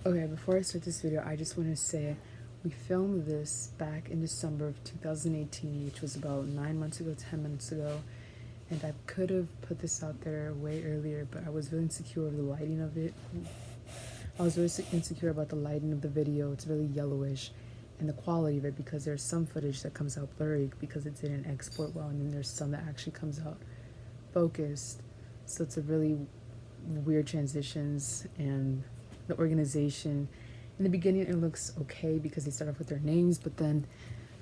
Okay, before I start this video, I just want to say we filmed this back in December of 2018, which was about 9 months ago, 10 months ago. And I could have put this out there way earlier, but I was really insecure of the lighting of it. I was really insecure about the lighting of the video. It's really yellowish. And the quality of it, because there's some footage that comes out blurry because it didn't export well, and then there's some that actually comes out focused. So it's a really weird transitions, and the organization in the beginning it looks okay because they start off with their names, but then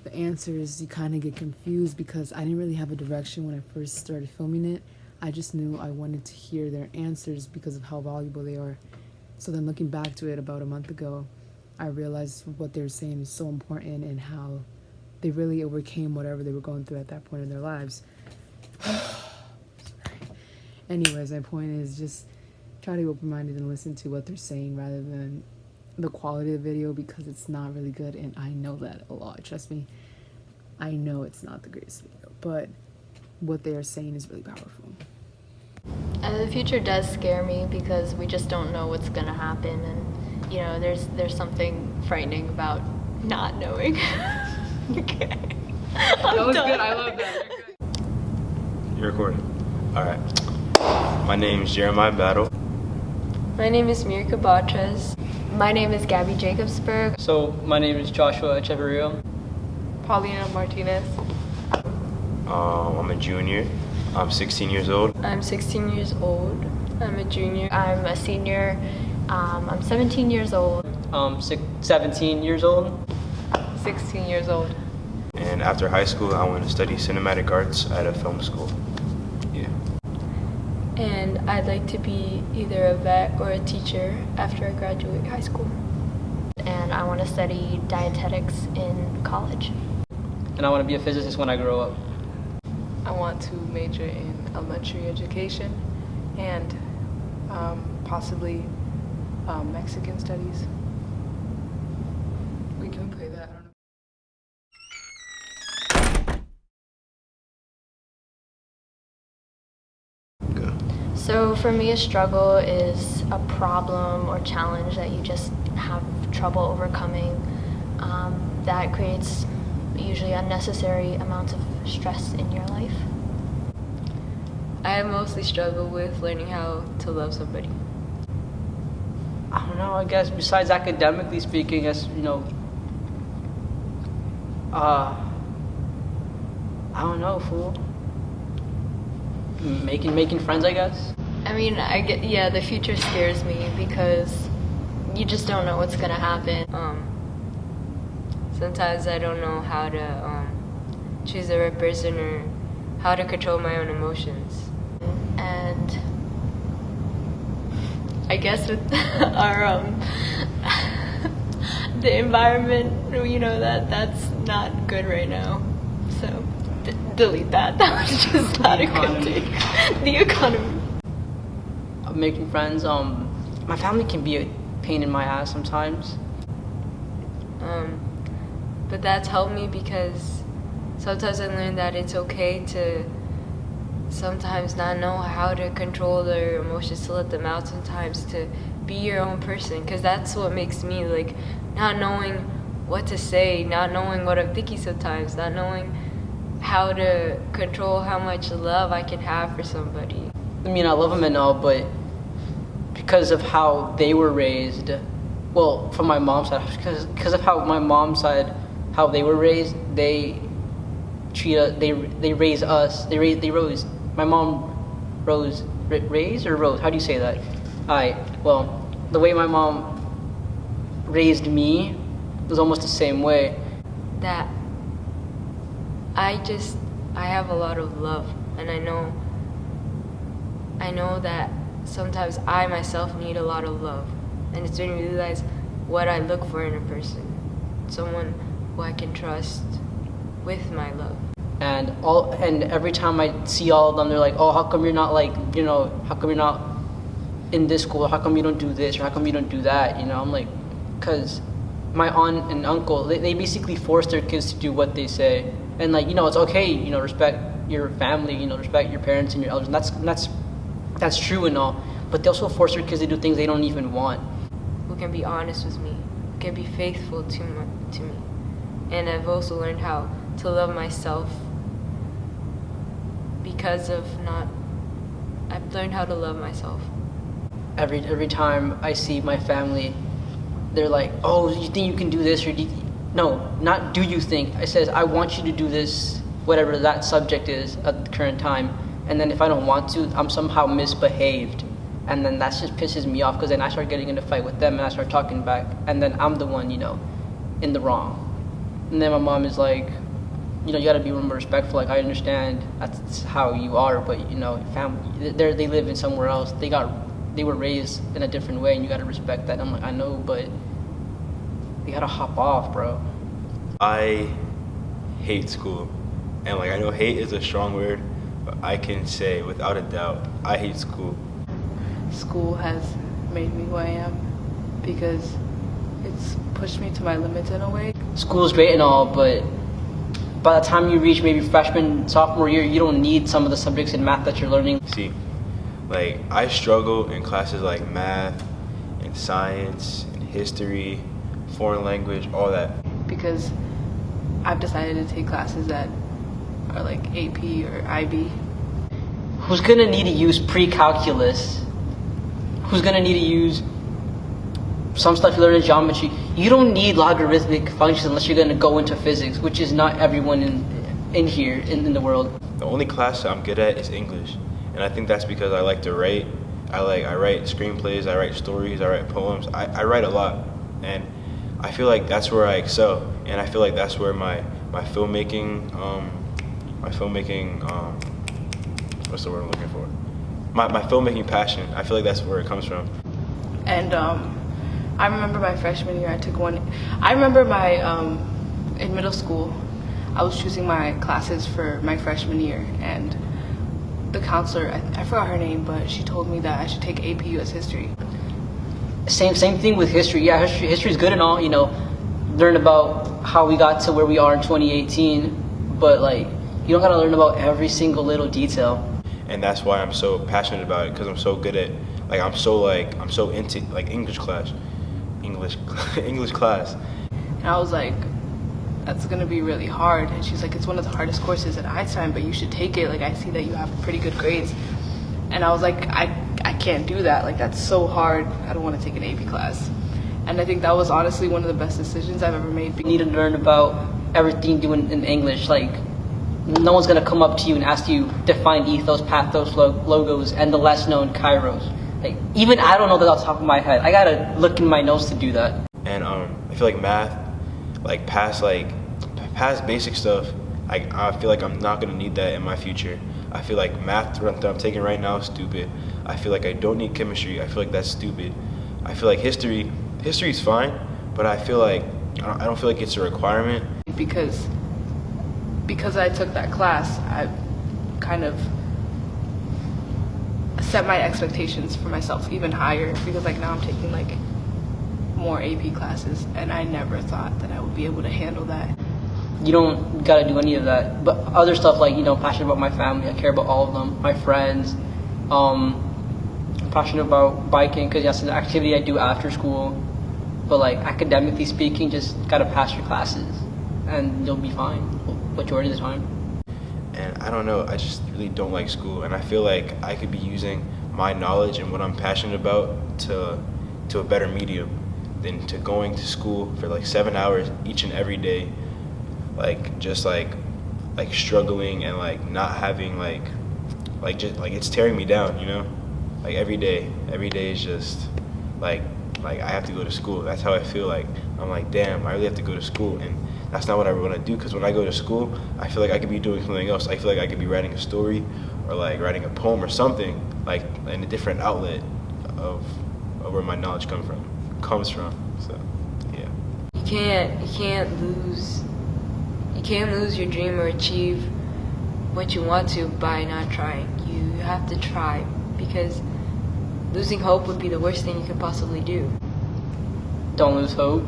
the answers you kind of get confused because I didn't really have a direction when I first started filming it. I just knew I wanted to hear their answers because of how valuable they are. So then looking back to it about a month ago, I realized what they were saying is so important and how they really overcame whatever they were going through at that point in their lives. Anyways, my point is just try to be open-minded and listen to what they're saying rather than the quality of the video, because it's not really good, and I know that a lot. Trust me, I know it's not the greatest video, but what they are saying is really powerful. The future does scare me because we just don't know what's gonna happen, and you know, there's something frightening about not knowing. Okay. That was good. I love that. You're recording. All right. My name is Jeremiah Battle. My name is Mirka Batres. My name is Gabby Jacobsberg. So my name is Joshua Echeverrio. Paulina Martinez. I'm a junior. I'm 16 years old. I'm 16 years old. I'm a junior. I'm a senior. I'm 17 years old. 17 years old. 16 years old. And after high school, I went to study cinematic arts at a film school. Yeah. And I'd like to be either a vet or a teacher after I graduate high school. And I want to study dietetics in college. And I want to be a physicist when I grow up. I want to major in elementary education and possibly Mexican studies. We can play that. I don't know. So for me, a struggle is a problem or challenge that you just have trouble overcoming, that creates usually unnecessary amounts of stress in your life. I mostly struggle with learning how to love somebody. I don't know, I guess besides academically speaking, as you know, I don't know, fool. Making friends, I guess. I mean, the future scares me because you just don't know what's gonna happen. Sometimes I don't know how to choose the right person or how to control my own emotions. And I guess with our the environment, you know, that's not good right now. So delete that. That was just not a good thing. The economy. Making friends. My family can be a pain in my ass sometimes. But that's helped me because sometimes I learned that it's okay to sometimes not know how to control their emotions, to let them out sometimes, to be your own person, because that's what makes me, like, not knowing what to say, not knowing what I'm thinking sometimes, not knowing how to control how much love I can have for somebody. I mean, I love them and all, but because of how they were raised, well, from my mom's side, because of how my mom's side, how they were raised, they raise us. They rose. My mom raised or rose? How do you say that? Well, the way my mom raised me was almost the same way. That I have a lot of love, and I know that sometimes I myself need a lot of love, and it's made me realize what I look for in a person, someone who I can trust with my love. And every time I see all of them, they're like, oh, how come you're not like, you know, how come you're not in this school? How come you don't do this? Or how come you don't do that? You know, I'm like, because my aunt and uncle, they basically force their kids to do what they say. And like, you know, it's okay, you know, respect your family, you know, respect your parents and your elders. And that's true and all. But they also force their kids to do things they don't even want. Who who can be honest with me, who can be faithful to me. And I've also learned how to love myself I've learned how to love myself. Every time I see my family, they're like, "Oh, you think you can do this?" No, not do you think. I says, "I want you to do this, whatever that subject is at the current time." And then if I don't want to, I'm somehow misbehaved. And then that just pisses me off, because then I start getting in a fight with them and I start talking back. And then I'm the one, in the wrong. And then my mom is like, you gotta be more respectful. Like, I understand that's how you are, but family, they live in somewhere else. They were raised in a different way, and you gotta respect that. And I'm like, I know, but you gotta hop off, bro. I hate school. And I know hate is a strong word, but I can say without a doubt, I hate school. School has made me who I am because it's pushed me to my limits in a way. School's great and all, but by the time you reach maybe freshman, sophomore year, you don't need some of the subjects in math that you're learning. See, I struggle in classes like math and science and history, foreign language, all that. Because I've decided to take classes that are like AP or IB. Who's gonna need to use pre-calculus? Who's gonna need to use some stuff you learn in geometry? You don't need logarithmic functions unless you're gonna go into physics, which is not everyone in here in the world. The only class I'm good at is English, and I think that's because I like to write. I write screenplays, I write stories, I write poems. I write a lot, and I feel like that's where I excel, and I feel like that's where my filmmaking what's the word I'm looking for? My filmmaking passion. I feel like that's where it comes from. And I remember my freshman year, I remember in middle school, I was choosing my classes for my freshman year, and the counselor, I forgot her name, but she told me that I should take AP US History. Same thing with history. Yeah, history is good and all, learn about how we got to where we are in 2018, but you don't gotta learn about every single little detail. And that's why I'm so passionate about it, because I'm so good at, I'm so into English class. And I was like, that's gonna be really hard. And she's like, it's one of the hardest courses at Einstein, but you should take it. I see that you have pretty good grades. And I was like, I can't do that. That's so hard. I don't want to take an AP class. And I think that was honestly one of the best decisions I've ever made. You need to learn about everything doing in English. No one's gonna come up to you and ask you define ethos, pathos, logos, and the less known kairos. Even I don't know that off the top of my head. I gotta look in my notes to do that. And I feel like math, past basic stuff, I feel like I'm not gonna need that in my future. I feel like math that I'm taking right now is stupid. I feel like I don't need chemistry. I feel like that's stupid. I feel like history is fine, but I feel like I don't feel like it's a requirement. Because I took that class, I kind of set my expectations for myself even higher, because now I'm taking more AP classes, and I never thought that I would be able to handle that. You don't gotta do any of that, but other stuff passionate about my family. I care about all of them, my friends. I'm passionate about biking because that's an activity I do after school. But academically speaking, just gotta pass your classes, and you'll be fine majority of the time. And I don't know, I just really don't like school, and I feel like I could be using my knowledge and what I'm passionate about to a better medium than to going to school for 7 hours each and every day, just struggling and not having it's tearing me down, every day is just I have to go to school. That's how I feel. I'm damn, I really have to go to school, and that's not what I want to do, because when I go to school, I feel like I could be doing something else. I feel like I could be writing a story or writing a poem or something, in a different outlet of where my knowledge comes from. So, yeah. You can't lose your dream or achieve what you want to by not trying. You have to try, because losing hope would be the worst thing you could possibly do. Don't lose hope.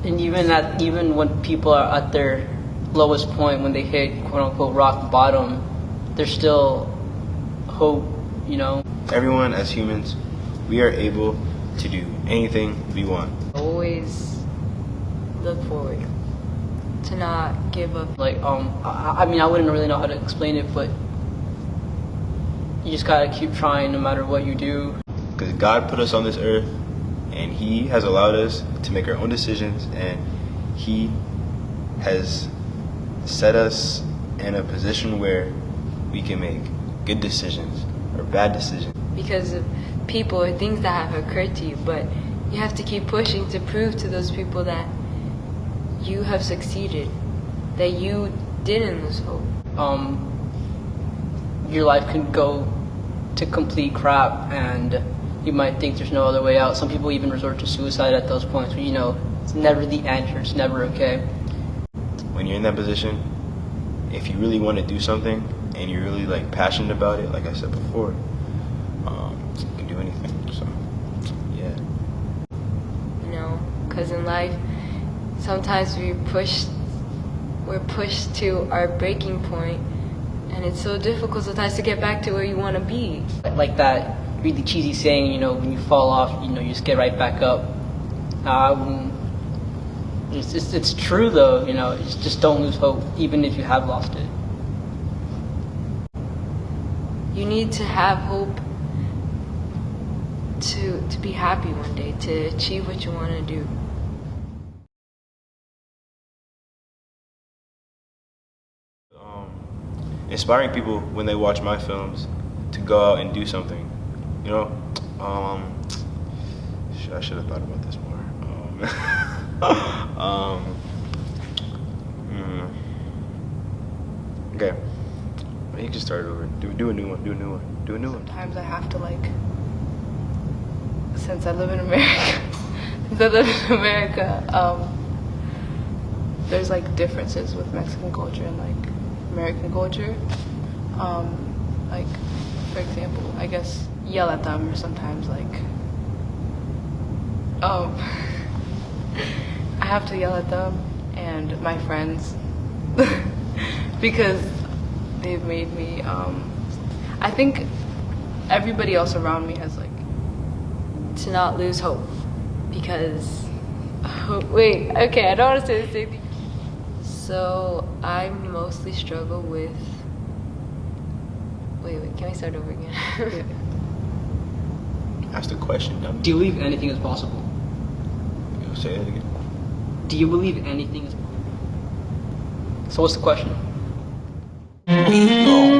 And even when people are at their lowest point, when they hit quote unquote rock bottom, there's still hope, Everyone as humans, we are able to do anything we want. Always look forward. To not give up. Like, I mean, I wouldn't really know how to explain it, but you just gotta keep trying no matter what you do. Because God put us on this earth, and He has allowed us to make our own decisions, and He has set us in a position where we can make good decisions or bad decisions. Because of people or things that have occurred to you, but you have to keep pushing to prove to those people that you have succeeded, that you didn't lose hope. Your life can go to complete crap, and you might think there's no other way out. Some people even resort to suicide at those points, but it's never the answer. It's never okay. When you're in that position, if you really want to do something and you're really like passionate about it, like I said before, you can do anything. So, yeah. Because in life, sometimes we're pushed to our breaking point, and it's so difficult sometimes to get back to where you want to be. Like that really cheesy saying, when you fall off, you just get right back up. It's true though, just don't lose hope, even if you have lost it. You need to have hope to be happy one day, to achieve what you want to do. Inspiring people when they watch my films to go out and do something. I should have thought about this more. Okay, you can start over. Do a new one. Sometimes I have to since I live in America, there's differences with Mexican culture and American culture. For example, I guess yell at them, or sometimes I have to yell at them and my friends because they've made me. I think everybody else around me has to not lose hope, because wait, okay, I don't want to say the same thing. So I mostly struggle with. Wait, can we start over again? Ask the question, dummy. Do you believe anything is possible? Say it again. Do you believe anything is possible? So what's the question? Ego.